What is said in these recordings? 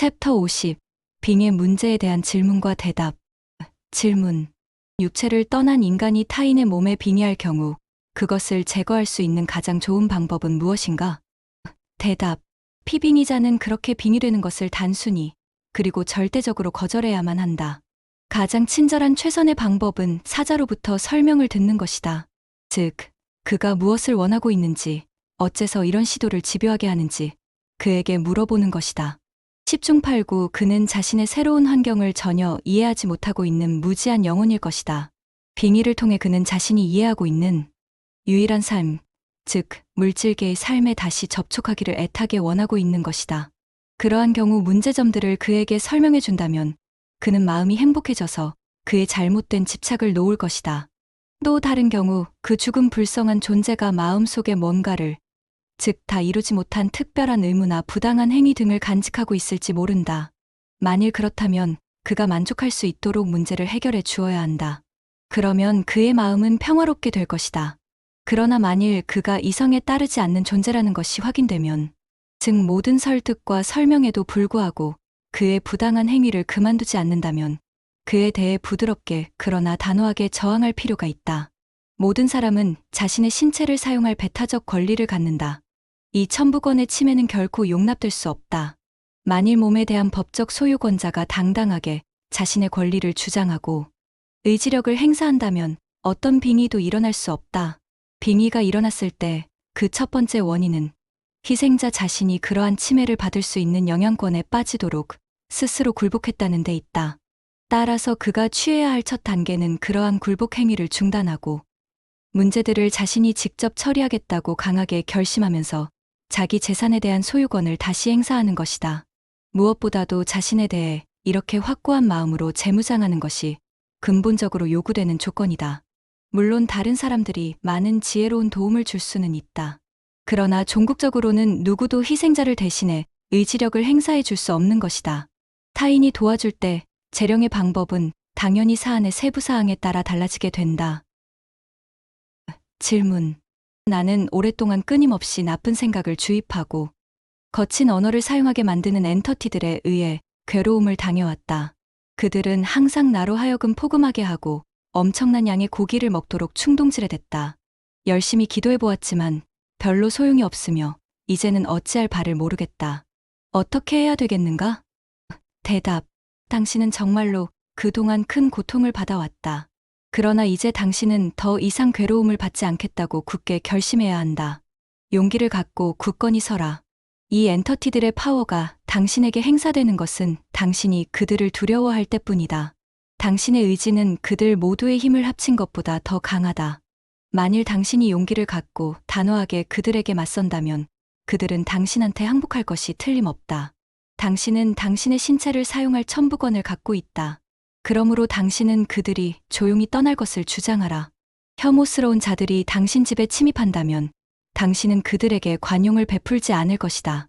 챕터 50. 빙의 문제에 대한 질문과 대답. 질문. 육체를 떠난 인간이 타인의 몸에 빙의할 경우 그것을 제거할 수 있는 가장 좋은 방법은 무엇인가? 대답. 피빙의자는 그렇게 빙의되는 것을 단순히 그리고 절대적으로 거절해야만 한다. 가장 친절한 최선의 방법은 사자로부터 설명을 듣는 것이다. 즉, 그가 무엇을 원하고 있는지, 어째서 이런 시도를 집요하게 하는지 그에게 물어보는 것이다. 10중 8구 그는 자신의 새로운 환경을 전혀 이해하지 못하고 있는 무지한 영혼일 것이다. 빙의를 통해 그는 자신이 이해하고 있는 유일한 삶, 즉 물질계의 삶에 다시 접촉하기를 애타게 원하고 있는 것이다. 그러한 경우 문제점들을 그에게 설명해 준다면 그는 마음이 행복해져서 그의 잘못된 집착을 놓을 것이다. 또 다른 경우 그 죽은 불성한 존재가 마음속에 뭔가를, 즉 다 이루지 못한 특별한 의무나 부당한 행위 등을 간직하고 있을지 모른다. 만일 그렇다면 그가 만족할 수 있도록 문제를 해결해 주어야 한다. 그러면 그의 마음은 평화롭게 될 것이다. 그러나 만일 그가 이성에 따르지 않는 존재라는 것이 확인되면, 즉 모든 설득과 설명에도 불구하고 그의 부당한 행위를 그만두지 않는다면 그에 대해 부드럽게 그러나 단호하게 저항할 필요가 있다. 모든 사람은 자신의 신체를 사용할 배타적 권리를 갖는다. 이 천부권의 침해는 결코 용납될 수 없다. 만일 몸에 대한 법적 소유권자가 당당하게 자신의 권리를 주장하고 의지력을 행사한다면 어떤 빙의도 일어날 수 없다. 빙의가 일어났을 때 그 첫 번째 원인은 희생자 자신이 그러한 침해를 받을 수 있는 영향권에 빠지도록 스스로 굴복했다는 데 있다. 따라서 그가 취해야 할 첫 단계는 그러한 굴복 행위를 중단하고 문제들을 자신이 직접 처리하겠다고 강하게 결심하면서 자기 재산에 대한 소유권을 다시 행사하는 것이다. 무엇보다도 자신에 대해 이렇게 확고한 마음으로 재무장하는 것이 근본적으로 요구되는 조건이다. 물론 다른 사람들이 많은 지혜로운 도움을 줄 수는 있다. 그러나 종국적으로는 누구도 희생자를 대신해 의지력을 행사해 줄 수 없는 것이다. 타인이 도와줄 때 재령의 방법은 당연히 사안의 세부 사항에 따라 달라지게 된다. 질문. 나는 오랫동안 끊임없이 나쁜 생각을 주입하고 거친 언어를 사용하게 만드는 엔터티들에 의해 괴로움을 당해왔다. 그들은 항상 나로 하여금 포금하게 하고 엄청난 양의 고기를 먹도록 충동질해댔다. 열심히 기도해보았지만 별로 소용이 없으며 이제는 어찌할 바를 모르겠다. 어떻게 해야 되겠는가? 대답. 당신은 정말로 그동안 큰 고통을 받아왔다. 그러나 이제 당신은 더 이상 괴로움을 받지 않겠다고 굳게 결심해야 한다. 용기를 갖고 굳건히 서라. 이 엔터티들의 파워가 당신에게 행사되는 것은 당신이 그들을 두려워할 때뿐이다. 당신의 의지는 그들 모두의 힘을 합친 것보다 더 강하다. 만일 당신이 용기를 갖고 단호하게 그들에게 맞선다면 그들은 당신한테 항복할 것이 틀림없다. 당신은 당신의 신체를 사용할 천부권을 갖고 있다. 그러므로 당신은 그들이 조용히 떠날 것을 주장하라. 혐오스러운 자들이 당신 집에 침입한다면 당신은 그들에게 관용을 베풀지 않을 것이다.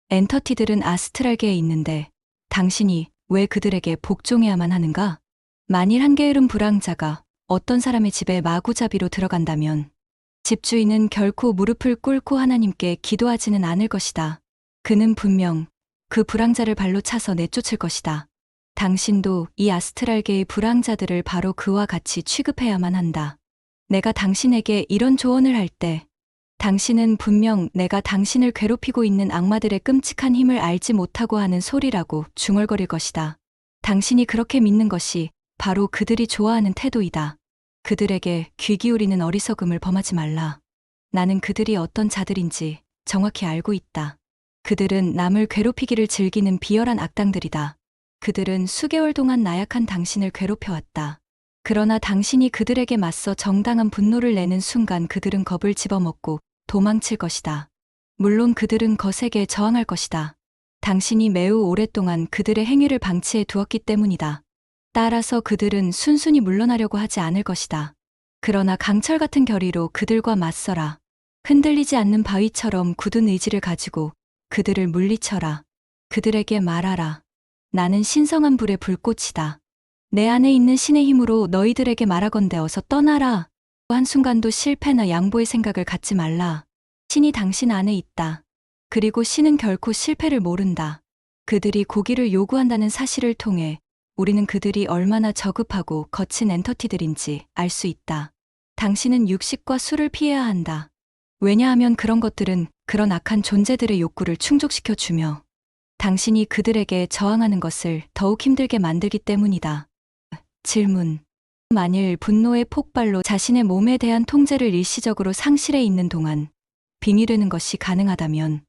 엔터티들은 아스트랄계에 있는데 당신이 왜 그들에게 복종해야만 하는가? 만일 한 게으른 불황자가 어떤 사람의 집에 마구잡이로 들어간다면 집주인은 결코 무릎을 꿇고 하나님께 기도하지는 않을 것이다. 그는 분명 그 불황자를 발로 차서 내쫓을 것이다. 당신도 이 아스트랄계의 불황자들을 바로 그와 같이 취급해야만 한다. 내가 당신에게 이런 조언을 할 때 당신은 분명 내가 당신을 괴롭히고 있는 악마들의 끔찍한 힘을 알지 못하고 하는 소리라고 중얼거릴 것이다. 당신이 그렇게 믿는 것이 바로 그들이 좋아하는 태도이다. 그들에게 귀 기울이는 어리석음을 범하지 말라. 나는 그들이 어떤 자들인지 정확히 알고 있다. 그들은 남을 괴롭히기를 즐기는 비열한 악당들이다. 그들은 수개월 동안 나약한 당신을 괴롭혀왔다. 그러나 당신이 그들에게 맞서 정당한 분노를 내는 순간 그들은 겁을 집어먹고 도망칠 것이다. 물론 그들은 거세게 저항할 것이다. 당신이 매우 오랫동안 그들의 행위를 방치해 두었기 때문이다. 따라서 그들은 순순히 물러나려고 하지 않을 것이다. 그러나 강철 같은 결의로 그들과 맞서라. 흔들리지 않는 바위처럼 굳은 의지를 가지고 그들을 물리쳐라. 그들에게 말하라. 나는 신성한 불의 불꽃이다. 내 안에 있는 신의 힘으로 너희들에게 말하건대 어서 떠나라. 한순간도 실패나 양보의 생각을 갖지 말라. 신이 당신 안에 있다. 그리고 신은 결코 실패를 모른다. 그들이 고기를 요구한다는 사실을 통해 우리는 그들이 얼마나 저급하고 거친 엔터티들인지 알 수 있다. 당신은 육식과 술을 피해야 한다. 왜냐하면 그런 것들은 그런 악한 존재들의 욕구를 충족시켜주며 당신이 그들에게 저항하는 것을 더욱 힘들게 만들기 때문이다. 질문. 만일 분노의 폭발로 자신의 몸에 대한 통제를 일시적으로 상실해 있는 동안 빙의되는 것이 가능하다면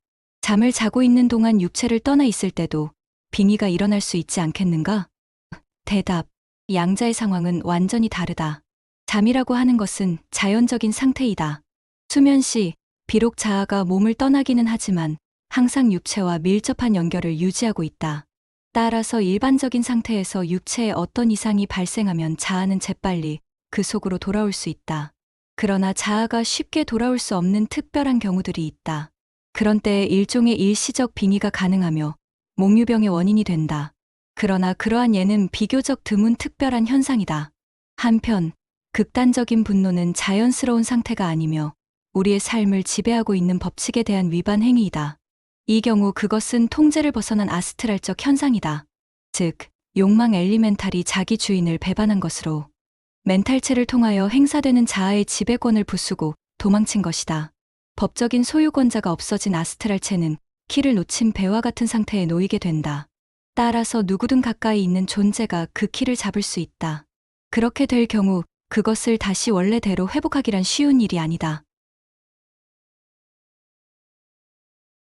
잠을 자고 있는 동안 육체를 떠나 있을 때도 빙의가 일어날 수 있지 않겠는가? 대답. 양자의 상황은 완전히 다르다. 잠이라고 하는 것은 자연적인 상태이다. 수면 시 비록 자아가 몸을 떠나기는 하지만 항상 육체와 밀접한 연결을 유지하고 있다. 따라서 일반적인 상태에서 육체에 어떤 이상이 발생하면 자아는 재빨리 그 속으로 돌아올 수 있다. 그러나 자아가 쉽게 돌아올 수 없는 특별한 경우들이 있다. 그런 때에 일종의 일시적 빙의가 가능하며 몽유병의 원인이 된다. 그러나 그러한 예는 비교적 드문 특별한 현상이다. 한편 극단적인 분노는 자연스러운 상태가 아니며 우리의 삶을 지배하고 있는 법칙에 대한 위반 행위이다. 이 경우 그것은 통제를 벗어난 아스트랄적 현상이다. 즉, 욕망 엘리멘탈이 자기 주인을 배반한 것으로 멘탈체를 통하여 행사되는 자아의 지배권을 부수고 도망친 것이다. 법적인 소유권자가 없어진 아스트랄체는 키를 놓친 배와 같은 상태에 놓이게 된다. 따라서 누구든 가까이 있는 존재가 그 키를 잡을 수 있다. 그렇게 될 경우 그것을 다시 원래대로 회복하기란 쉬운 일이 아니다.